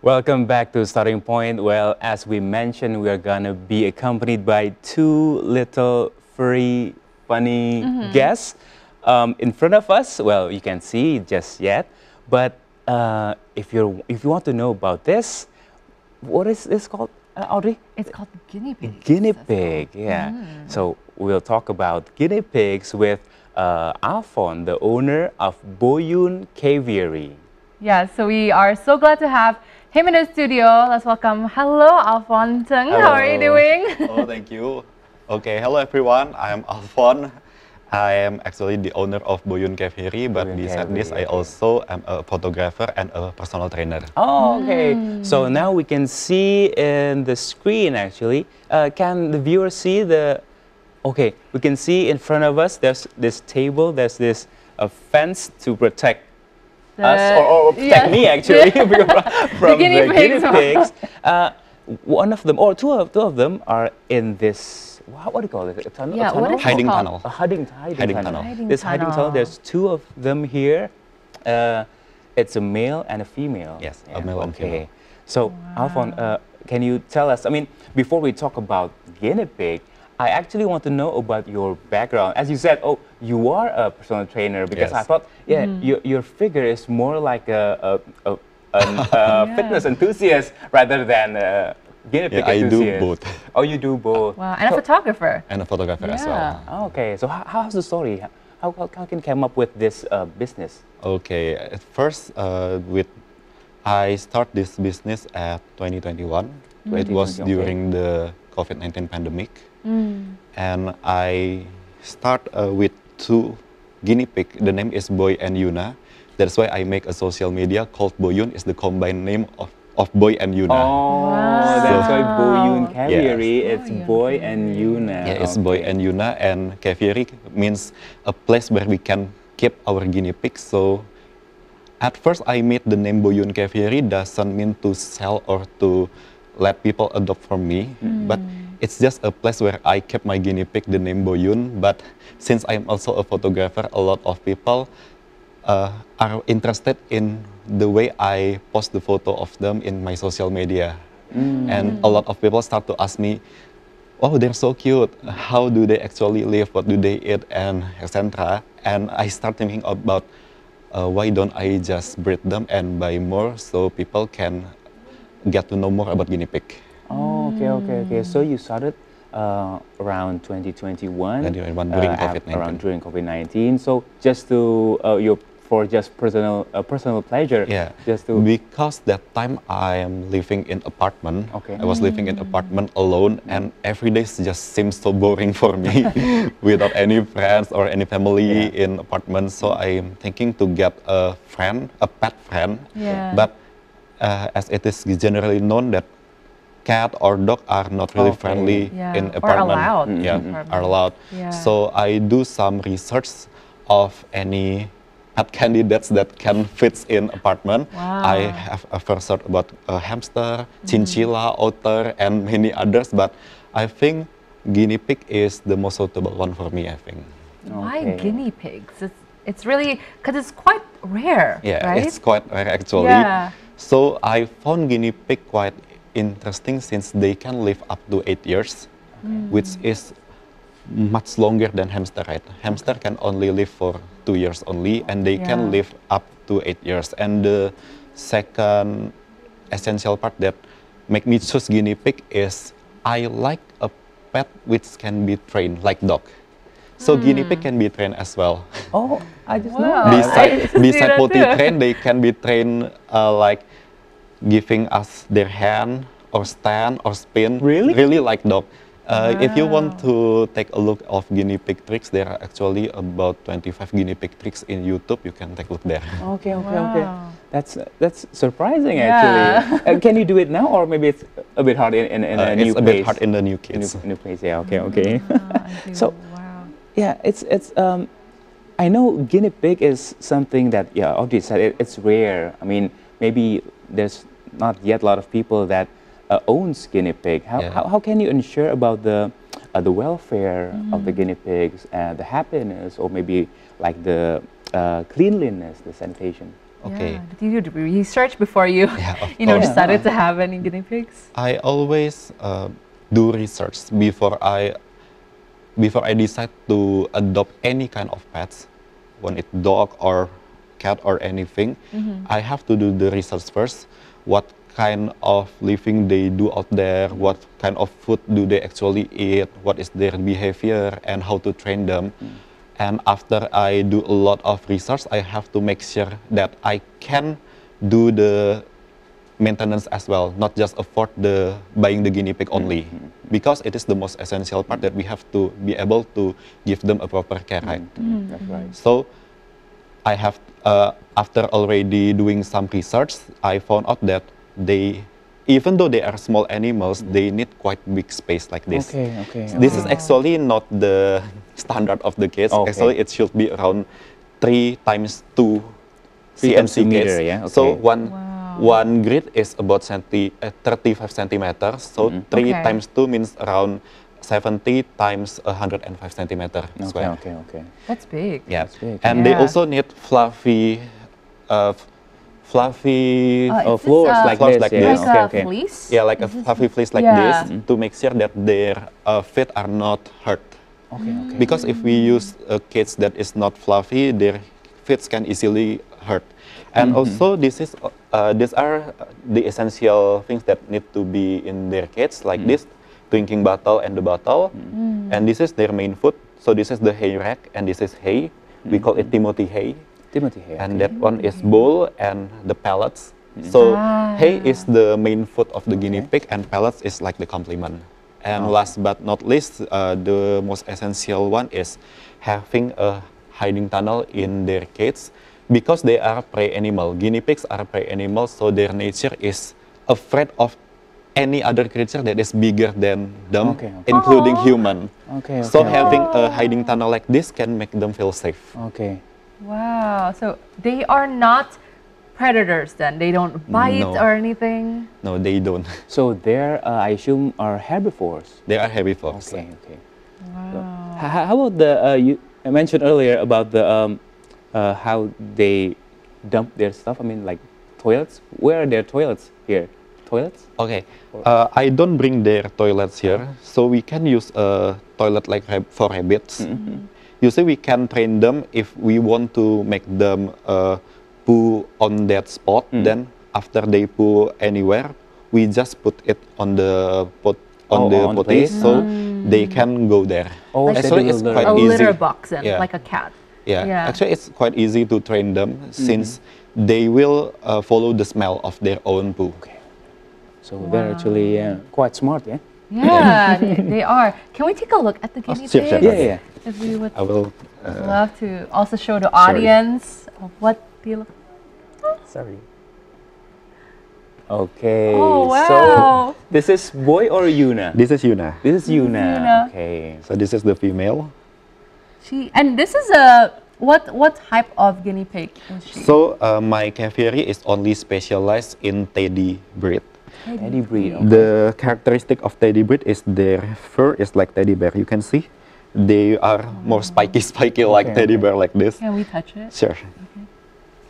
Welcome back to Starting Point. Well, as we mentioned, we are gonna be accompanied by two little furry, funny guests in front of us. Well, you can see just yet, but if you want to know about this, what is this called, Audrey? It's called guinea pigs. Guinea as well. pig. Yeah. So we'll talk about guinea pigs with Alphon, the owner of Boyun Caviary. Yeah, so we are so glad to have him in the studio. Let's welcome. Hello, Alphon Teng. How are you Hello. doing? Oh, thank you. Okay, hello everyone. I'm Alphon. I am actually the owner of Boyun Caviary, but Boyun besides this, Caviary, I also am a photographer and a personal trainer. Oh, okay. So now we can see in the screen actually. Can the viewer see the? Okay, we can see in front of us. There's this table. There's this fence to protect us or protect yes. me actually from guinea the guinea pigs. pigs. One of them or two of them are in this. What do you call it? A tunnel? Yeah, a tunnel? what is it Hiding called? tunnel. A hiding Hiding tunnel. tunnel. This hiding tunnel. tunnel. There's two of them here. It's a male and a female. Yes, a male and female. Okay. So, Alphon, can you tell us? I mean, before we talk about guinea pig, I actually want to know about your background. As you said, oh, you are a personal trainer because I Yes. thought, yeah, your figure is more like a fitness enthusiast rather than a guinea pig Yeah, I do enthusiast. both. Oh, you do both. Wow, and a photographer. And a photographer as well. Yeah. Okay, so how's the story? How can you come up with this business? Okay, at first, I start this business at 2021. It was 2020, okay. during the COVID-19 pandemic. And I start with two guinea pig. The name is Boy and Yuna. That's why I make a social media called Boyun. Is the combined name of Boy and Yuna. Oh, that's why Boyun Caviary. Yes. It's Boy and Yuna. Yeah, it's Boy and Yuna, and Caviary means a place where we can keep our guinea pigs. So at first I made the name Boyun Caviary doesn't mean to sell or to let people adopt from me, but it's just a place where I kept my guinea pig, the name Boyun. But since I'm also a photographer, a lot of people are interested in the way I post the photo of them in my social media. And a lot of people start to ask me, oh, they're so cute. How do they actually live? What do they eat? And etc. And I start thinking about why don't I just breed them and buy more so people can get to know more about guinea pig. Oh, okay. So you started around 2021. 2021 during COVID-19. Around during COVID-19. So just to for just personal pleasure. Yeah, Just to. because that time I am living in apartment. Okay. I was living in apartment alone, and every day just seems so boring for me without any friends or any family in apartment. So I am thinking to get a friend, a pet friend. Yeah. But as it is generally known that cat or dog are not really Okay. friendly Yeah, in or apartment. allowed Yeah, in apartment. are allowed. Yeah. So I do some research of any pet candidates that can fit in apartment. Wow. I have a first thought about a hamster, chinchilla, otter, and many others. But I think guinea pig is the most suitable one for me. I think. Why Okay. guinea pigs? It's really because it's quite rare, Yeah, right? it's quite rare actually. Yeah. So I found guinea pig quite interesting since they can live up to 8 years, which is much longer than hamster, right? Hamster can only live for 2 years only, and they can Yeah. live up to 8 years. And the second essential part that make me choose guinea pig is I like a pet which can be trained like dog. So guinea pig can be trained as well. Oh, I just Wow. know. I Beside see that potty too. train, they can be trained like giving us their hand or stand or spin. Really? Really like dog. If you want to take a look of guinea pig tricks, there are actually about 25 guinea pig tricks in YouTube. You can take a look there. Okay. Wow. That's surprising Yeah. actually. Can you do it now, or maybe it's a bit hard in a new It's a place? bit hard in the new kids. New place. Yeah. Okay. I see. So- wow. Yeah, it's I know guinea pig is something that Audrey said it's rare. I mean, maybe there's not yet a lot of people that owns guinea pig. Yeah. How can you ensure about the welfare of the guinea pigs, the happiness, or maybe like the cleanliness, the sanitation? Okay. Yeah. Did you do research before you, Yeah, of you know, course. decided to have any guinea pigs? I always do research before I decide to adopt any kind of pets, when it's dog or cat or anything. I have to do the research first. What kind of living they do out there? What kind of food do they actually eat? What is their behavior and how to train them? And after I do a lot of research, I have to make sure that I can do the maintenance as well, not just afford the buying the guinea pig only, because it is the most essential part that we have to be able to give them a proper care, right? That's right. So I have, after already doing some research, I found out that they, even though they are small animals, they need quite big space like this. Okay. This is actually not the standard of the cage. Okay. Actually, it should be around 3 times 2 3 times 2 cm meter, cage. yeah? So Okay. one grid is about 35 centimeters. So 3 Okay. times 2 means around 70 times 105 centimeter square. Okay. That's big. Yeah, That's big. and they Yeah. also need fluffy, Is floors this, like floors this, like yeah. this. Like a Okay. fleece? yeah, like a Is this- fluffy fleece like Yeah. this, to make sure that their feet are not hurt. Okay. Because if we use a cage that is not fluffy, their feet can easily hurt. And also, these are the essential things that need to be in their cage, like this drinking bottle and the bottle. And this is their main food. So this is the hay rack, and this is hay. We call it Timothy hay. Timothy here. And that one is bowl and the pellets. So hay is the main food of the guinea pig, and pellets is like the complement. And last but not least, the most essential one is having a hiding tunnel in their cage, because they are prey animal. Guinea pigs are prey animals, so their nature is afraid of any other creature that is bigger than them, Okay. including human. Okay. So having a hiding tunnel like this can make them feel safe. Okay. Wow. So they are not predators then? They don't bite No. or anything? No, they don't. So there, I assume, are herbivores. They are herbivores. Okay. Wow. How about the you I mentioned earlier about the how they dump their stuff? I mean, like toilets. Where are their toilets here? Toilets? Okay, I don't bring their toilets here, so we can use a toilet like for rabbits. Usually we can train them if we want to make them poo on that spot. Then after they poo anywhere, we just put it on the pot on the on the potty, place? so they can go there. Oh, Like actually, it's a quite A easy. litter box then, Yeah. like a cat. Yeah. Actually, it's quite easy to train them since they will follow the smell of their own poo. Okay. So they're actually quite smart, yeah? Yeah, they are. Can we take a look at the guinea sure, pigs? sure. Yeah. If we would I will. love to also show the audience of what they look. Sorry. Okay. Oh, wow. So this is boy or Yuna? This is Yuna. This is Yuna. Yuna. Okay. So this is the female. And this is a what type of guinea pig is she? So my Caviary is only specialized in teddy breed. Teddy breed. Okay. The characteristic of teddy breed is their fur is like teddy bear. You can see, they are more spiky like teddy bear like this. Can we touch it? Sure.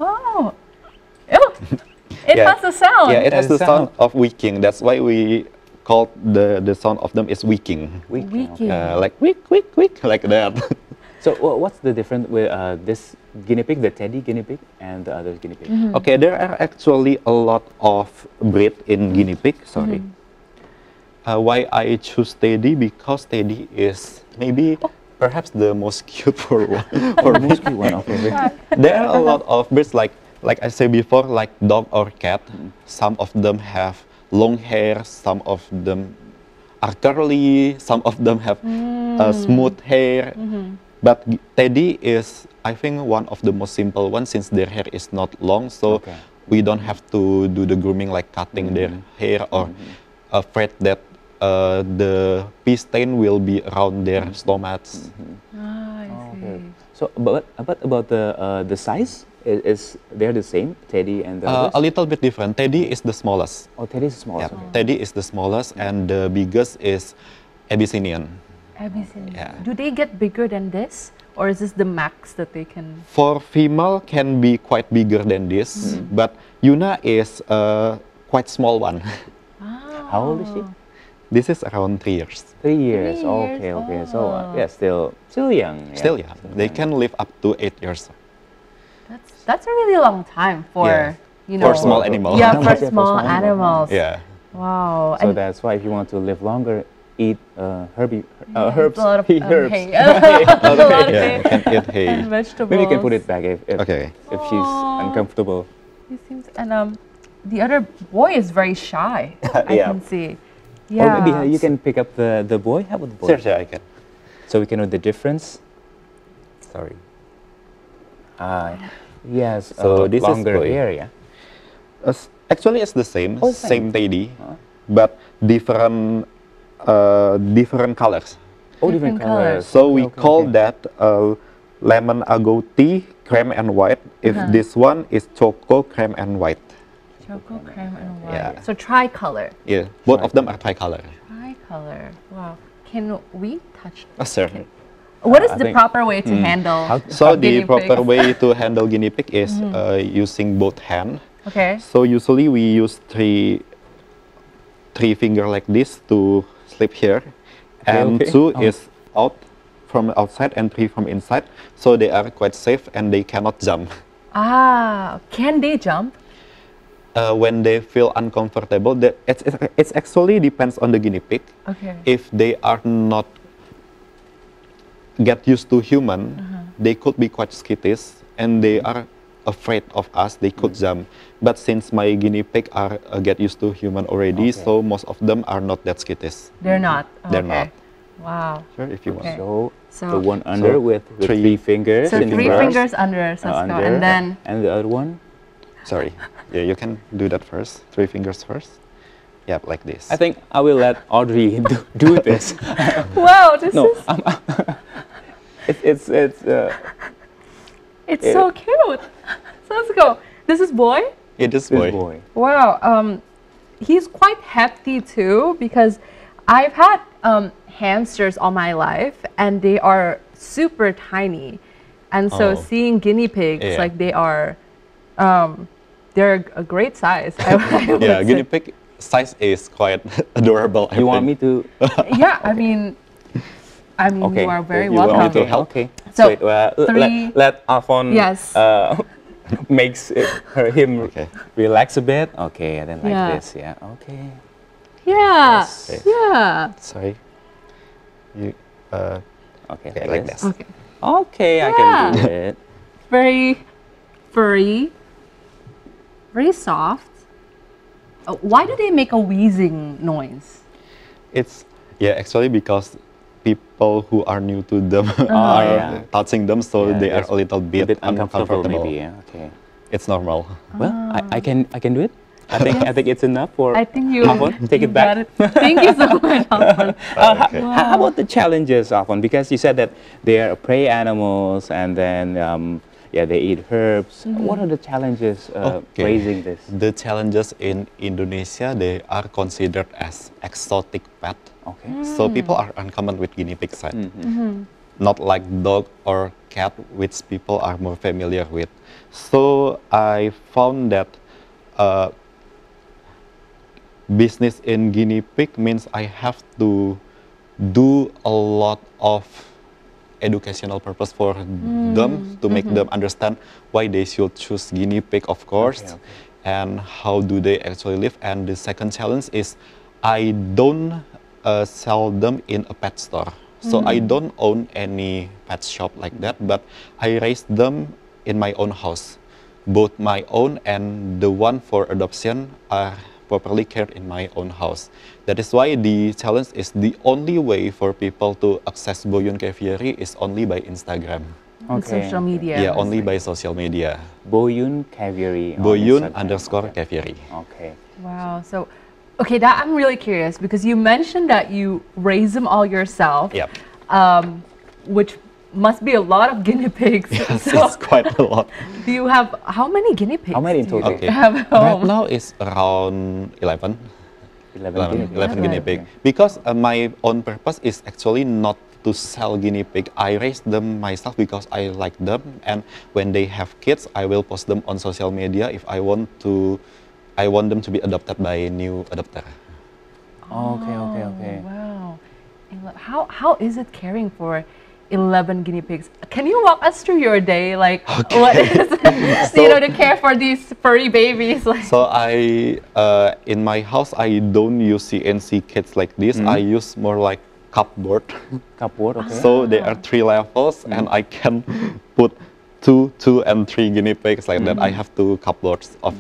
Oh, ew. It Yeah. has a sound. Yeah, it has Has the sound of weaking. That's why we call the sound of them is weaking. Weaking. Like wick, like that. So what's the difference with this guinea pig, the teddy guinea pig, and the other guinea pig? Okay, there are actually a lot of breed in guinea pig. Sorry. Why I choose teddy? Because teddy is maybe perhaps the most cute for me. Mostly one. Okay. There are a lot of breeds like I said before, like dog or cat. Some of them have long hair. Some of them are curly. Some of them have smooth hair. But teddy is, I think, one of the most simple ones since their hair is not long. So Okay. we don't have to do the grooming like cutting their hair or afraid that the pee stain will be around their stomachs. Ah, I see. Okay. So, but about the size, is they're the same, teddy and the others? A little bit different. Teddy is the smallest. Oh, teddy is small. Yeah, Okay. Teddy is the smallest, and the biggest is Abyssinian. Abyssinian. Yeah. Do they get bigger than this, Or is this the max that they can? For female can be quite bigger than this, but Yuna is a quite small one. How old is she? This is around 3 years. 3 years. 3 Okay, years, okay. So oh. yeah, still young. Yeah. Still young. They can live up to 8 years. That's a really long time for Yeah. you know For small animal. Yeah, Animals, for yeah, for small small animals. animals. Yeah. Wow. So And that's why if you want to live longer, eat herbs. a lot of Eat herbs. hay. A lot of Yeah, hay you can eat hay. and vegetables. Maybe you can put it back if Okay. if she's Aw. uncomfortable. He seems and the other boy is very shy. I Yeah. can see. Or Yeah. maybe you can pick up the boy. How about the boy? Sure, I can. So we can know the difference. Sorry. Yes. So this is longer boy. hair, yeah. Actually, it's the same, Oh, same same. teddy, Huh? but different colors. Oh, different Different colors. colors. So we Okay, call okay. that lemon agouti, cream and white. If this one is choco, cream and white. Choco cream and white. Yeah. So tricolor. Yeah, both of them are tricolor. Tricolor. Wow. Can we touch? Sure. What is I the think- proper way to handle? So the guinea proper pigs? way to handle guinea pig is using both hand. Okay. So usually we use three finger like this to slip here, and okay. two Oh. is out from outside and three from inside. So they are quite safe and they cannot jump. Can they jump? When they feel uncomfortable, it's actually depends on the guinea pig. Okay. If they are not get used to human, they could be quite skittish and they are afraid of us. They could jump, but since my guinea pig are get used to human already, Okay. so most of them are not that skittish. They're not. They're Okay. not. Wow. Sure, if you Okay. want. So So the one under with three fingers. so in the three grass, fingers under, Sasko, under, and then and the other one. Sorry. Yeah, you can do that first. 3 fingers first. Yeah, like this. I think I will let Audrey do this. wow, this No, is it's it's so cute. Sasko, this is boy. it is this boy. boy. Wow, he's quite hefty too because I've had hamsters all my life and they are super tiny, and so Oh. seeing guinea pigs Yeah. like they're a great size. I would Yeah, say. guinea pig size is quite adorable. I You want me think. to? Yeah, I mean, Okay. you are very You want me welcome. to help? Okay. So, Wait, three- let Alphon Yes. makes him Okay. relax a bit. Okay, and then like Yeah. this. Yeah. Okay. Yeah, Yes. yeah. Sorry. You Okay. okay, like this. Okay. Okay, I Yeah. can do it. Very furry, very soft. Why do they make a wheezing noise? It's actually because people who are new to them are yeah. touching them, so Yeah, they are that's a little A bit, bit uncomfortable, uncomfortable. maybe. Yeah. Okay. It's normal. Well, I can do it. I think it's enough for. I think you Alphon, take you it back. got it. Thank you so much, Alphon. Okay. How about the challenges, Alphon? Because you said that they are prey animals, and then they eat herbs. What are the challenges Okay. raising this? The challenges in Indonesia, they are considered as exotic pet. Okay. So people are uncommon with guinea pig side. Not like dog or cat, which people are more familiar with. So I found that business in guinea pig means I have to do a lot of educational purpose for them to make them understand why they should choose guinea pig, of course, Okay. and how do they actually live. And the second challenge is I don't sell them in a pet store. So I don't own any pet shop like that, but I raise them in my own house. Both my own and the one for adoption are properly cared in my own house. That is why the challenge is the only way for people to access Boyun Caviari is only by Instagram. On social media. Yeah, only by social media. Boyun Caviari. on Boyun Instagram. _ Caviari. Okay. Wow. So, okay, that I'm really curious because you mentioned that you raise them all yourself. Yep. Which must be a lot of guinea pigs. Yes, So, it's quite a lot. do you have how many guinea pigs? How many in do you total? Okay. have at Right home? now it's around 11. 11 guinea pigs. 11 guinea Okay. pig. Because my own purpose is actually not to sell guinea pig. I raise them myself because I like them, and when they have kids, I will post them on social media if I want them to be adopted by a new adopter. Okay, okay, okay. Wow. How is it caring for 11 guinea pigs? Can you walk us through your day? Like, what is it, to care for these furry babies? Like, So in my house, I don't use CNC kits like this. I use more like cupboard. Cupboard, okay. So there are 3 levels, and I can put two, and 3 guinea pigs like that. I have 2 cupboards of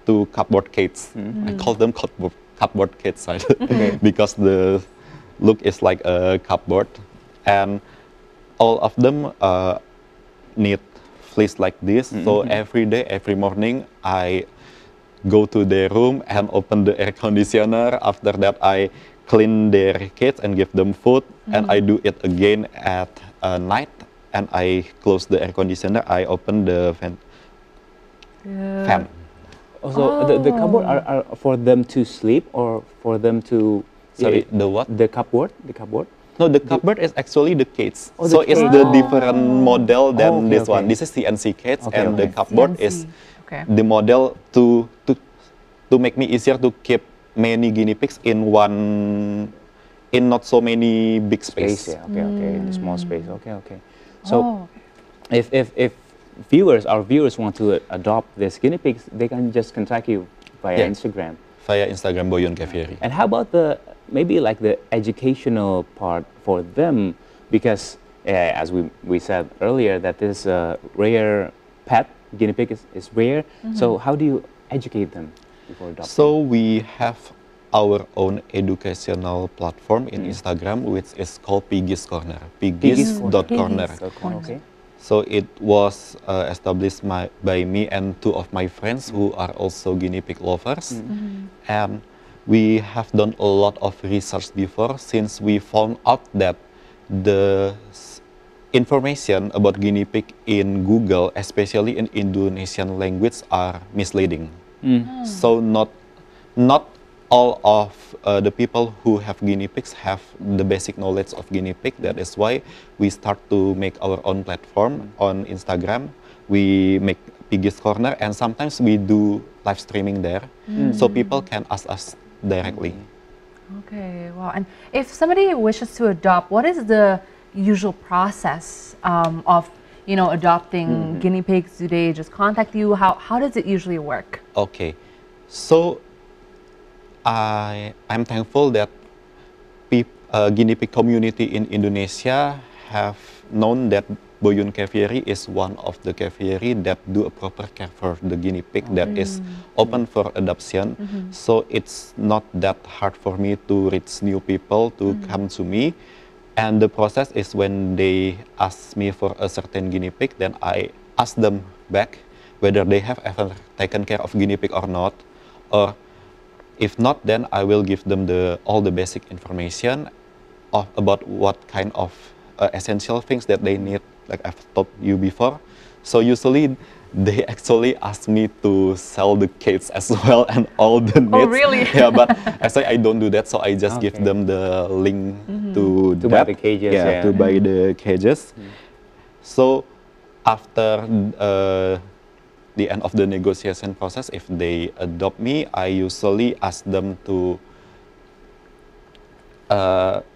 2 cupboard cage. I call them cupboard cage because the look is like a cupboard, and all of them need fleece like this. So every day, every morning, I go to their room and open the air conditioner. After that, I clean their cage and give them food, and I do it again at night, and I close the air conditioner. I open the fan. Also, the cupboard are for them to sleep or for them to... Sorry, the what? The cupboard? The cupboard? No, the cupboard is actually the cage. Oh, so the it's cage. the different model than okay, this one. okay. This is CNC cage, Okay, and okay. the cupboard CNC. is Okay. the model to make me easier to keep many guinea pigs in not so many big space. Yeah, okay, okay, in a small space, okay, okay. So, if our viewers want to adopt these guinea pigs, they can just contact you via Instagram. Via Instagram Boyon Kefieri. And how about maybe like the educational part for them? Because as we said earlier, that this rare pet, guinea pig is rare. So how do you educate them before adopting? So we have our own educational platform in Instagram, which is called Piggies Corner. Piggies.corner. Okay. So it was established by me and 2 of my friends who are also guinea pig lovers. And we have done a lot of research before, since we found out that the information about guinea pig in Google, especially in Indonesian language, are misleading. So not all of the people who have guinea pigs have the basic knowledge of guinea pig. That is why we start to make our own platform on Instagram. We make Piggies Corner, and sometimes we do live streaming there, so people can ask us directly. Okay, wow. And if somebody wishes to adopt, what is the usual process of adopting guinea pigs? Do they just contact you? How does it usually work? Okay, so I'm thankful that guinea pig community in Indonesia have known that Boyon Kefieri is one of the Kefieri that do a proper care for the guinea pig that is open for adoption. So it's not that hard for me to reach new people to come to me. And the process is when they ask me for a certain guinea pig, then I ask them back whether they have ever taken care of guinea pig or not. Or if not, then I will give them all the basic information about what kind of essential things that they need, like I've told you before. So usually they actually ask me to sell the cage as well and all the needs. Oh, really? Yeah, but actually I don't do that, so I just give them the link to buy the cages. Yeah, to buy the cages. So after the end of the negotiation process, if they adopt me, I usually ask them to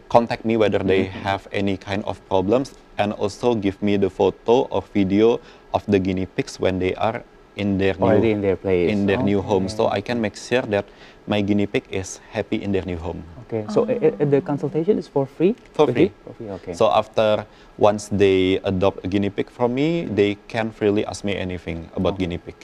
contact me whether they have any kind of problems, and also give me the photo or video of the guinea pigs when they are in their new home, so I can make sure that my guinea pig is happy in their new home. Okay, so the consultation is for free? For free. For free, okay. So once they adopt a guinea pig from me, they can freely ask me anything about guinea pig.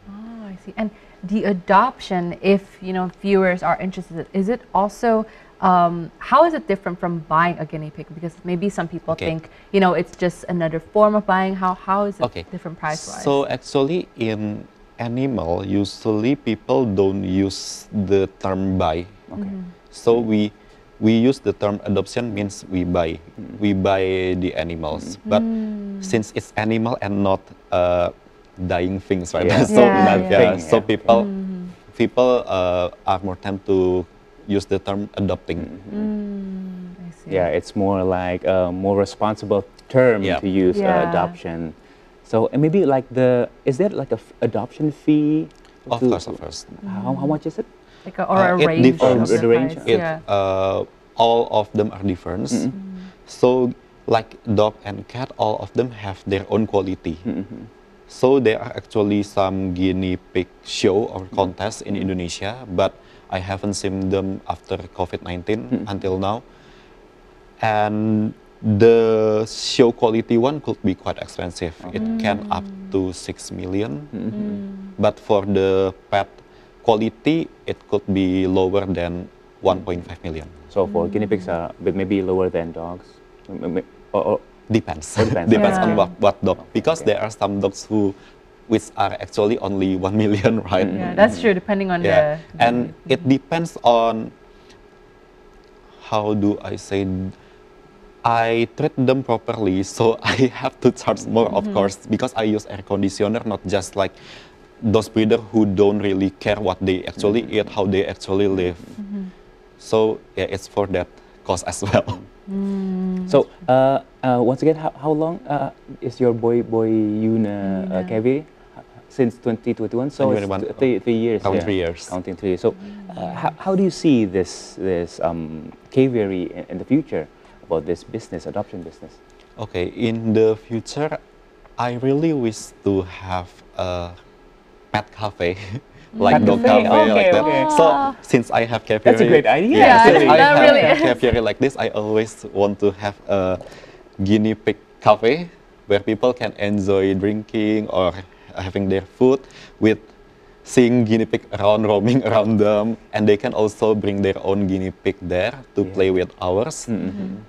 Oh, I see. And the adoption, if viewers are interested, is it also how is it different from buying a guinea pig? Because maybe some people think it's just another form of buying. How is it different price-wise? So actually, in animal, usually people don't use the term buy. So we use the term adoption, means we buy the animals. But since it's animal and not dying things, right? Yeah. So people are more tend to use the term adopting. I see. Yeah, it's more like a more responsible term Yeah. to use Yeah. adoption. So and maybe like is there like a adoption fee? Of course, of course. How much is it? Like or a It range differs. of the The range? price. It, Yeah. all of them are different. So like dog and cat, all of them have their own quality. So there are actually some guinea pig show or contests in Indonesia, but I haven't seen them after COVID-19 until now. And the show quality one could be quite expensive. It can up to 6 million. But for the pet quality, it could be lower than 1.5 million. So for guinea pigs are but maybe lower than dogs. Or Depends. Depends. Depends on Yeah. what dog. Because okay. there are some dogs which are actually only 1 million, right? Yeah, that's true. Depending on Yeah. the And it depends on, how do I say, I treat them properly, so I have to charge more, of course, because I use air conditioner, not just like those breeders who don't really care what they actually eat, how they actually live. So yeah, it's for that cost as well. So once again, how long is your boy Yuna Keviri? Since 2021, so it's 2021, 3 years. around 3 years. Counting 3 years. So how do you see this Keviri in the future about this business, adoption business? Okay, in the future, I really wish to have a pet cafe, like Pet dog cafe, cafe, like okay, that. okay. So since I have cafe, That's a great idea, Yeah, since I that have really a is. cafe like this, I always want to have a guinea pig cafe where people can enjoy drinking or having their food with seeing guinea pig roaming around them, and they can also bring their own guinea pig there to play with ours.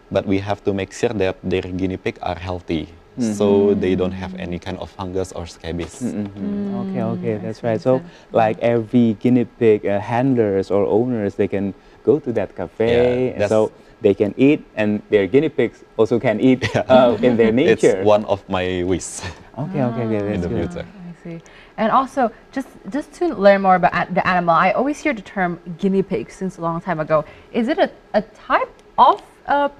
But we have to make sure that their guinea pig are healthy, so they don't have any kind of fungus or scabies. Okay, that's right. So like every guinea pig handlers or owners, they can go to that cafe, Yeah, and so they can eat, and their guinea pigs also can eat in their nature. It's one of my wish. Okay, in that's the good. future. I see. And also, just to learn more about the animal, I always hear the term guinea pig since a long time ago. Is it a type of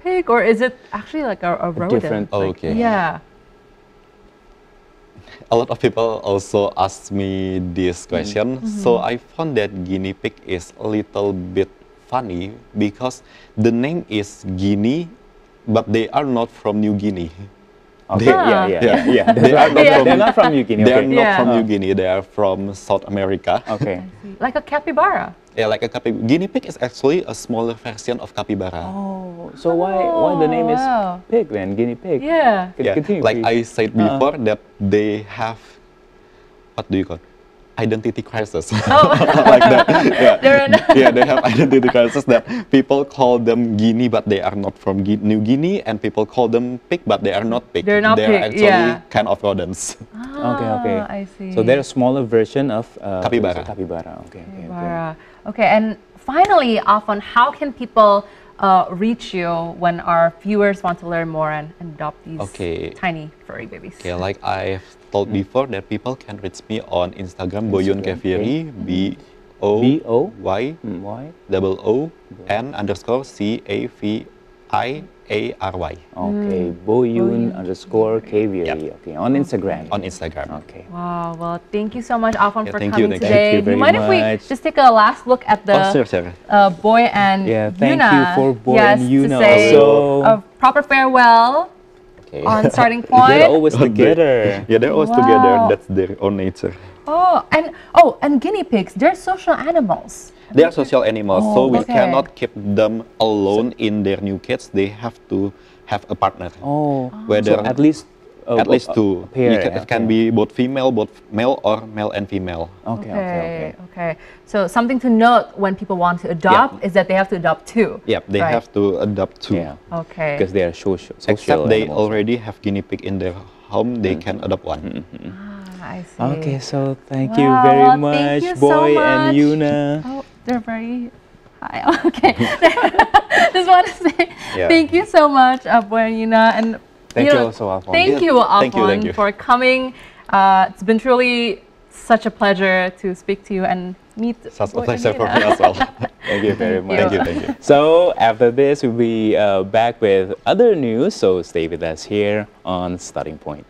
pig, or is it actually like a rodent? different- Like, Okay. Yeah. A lot of people also ask me this question, so I found that guinea pig is a little bit funny because the name is Guinea, but they are not from New Guinea. Okay, They- yeah. They are not Yeah, from, they're not from New Guinea. they are Okay. not Yeah. from New Guinea. They are from South America. Okay. Like a capybara. Yeah, like a guinea pig is actually a smaller version of capybara. Oh, so why the name is wow. pig then? Guinea pig. Yeah. Continue, like please. I said before, that they have, what do you call, identity crisis, like that. Yeah. They're in- Yeah, they have identity crisis that people call them Guinea, but they are not from New Guinea, and people call them pig, but they are not pig. They're not they pig, are actually yeah. kind of rodents. Okay. Ah, I see. So they're a smaller version of Capybara. Capybara. Okay. Capybara. Okay, and finally, Afon, how can people reach you when our viewers want to learn more and adopt these Okay. tiny furry babies? Okay, like I've told before, that people can reach me on Instagram, Boyun Instagram, Keviri, Why? BOON_CAVIARY Okay. Boyun _ Keviri. Yep. Okay. On Instagram. on Instagram. Okay. Wow, well, thank you so much, Afon, Yeah, for thank you, coming thank you. today. Thank you Do you very mind if we much. just take a last look at the Oh, sure. Boy and Yeah, thank Yuna? you for Boy yes, and Yuna to say also. a proper farewell Okay. on starting point. They're always together. Yeah, they're always Wow. together. That's their own nature. And guinea pigs, they're social animals. They are social animals, so we okay. cannot keep them alone in their new cage. They have to have a partner. Oh. Whether So at least two. pair, It can be both female, both male, or male and female. Okay. So something to note when people want to adopt is that they have to adopt two. Yep, they right? have to adopt two. Yeah. Okay. Because they are social Except they animals. already have guinea pig in their home, they can adopt one. I see. Okay, so thank you Wow, very thank much, you so Boy much. and Yuna. Oh, they're very high. Okay. Just want to say Yeah. thank you so much, Boy and Yuna. And Thank you you know, also, Afon. Thank Yeah, you, Afon, thank you. for coming. It's been truly such a pleasure to speak to you, and meet. Such a pleasure for me as well. Thank you very much. Thank you, thank you. So after this, we'll be back with other news. So stay with us here on Starting Point.